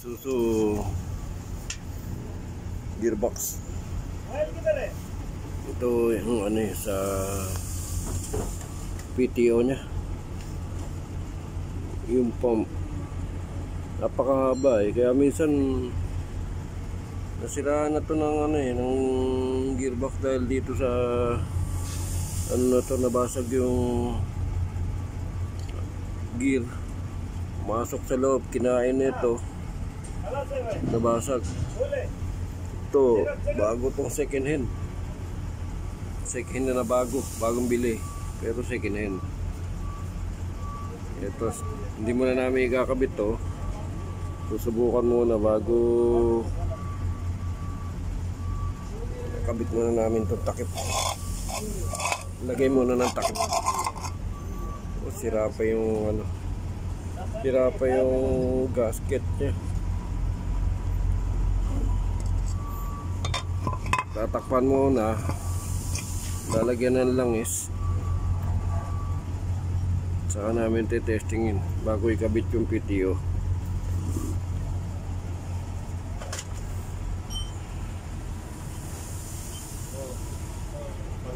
Isuzu gearbox. Ito yung ano sa PTO nya. Yung pump napakahaba kaya minsan nasiraan na to ng ng gearbox dahil dito sa na to, nabasag yung gear, masok sa loob, kinain nito, nabasag. Ito bago tong second hand na bagong bili, pero second hand. Ito hindi muna namin ikakabit to, susubukan muna bago kabit muna namin itong takip. Lagay muna ng takip. O, sira pa yung gasket nya. Tatakpan muna, lalagyan ng langis, saka namin testingin bago ikabit yung PTO.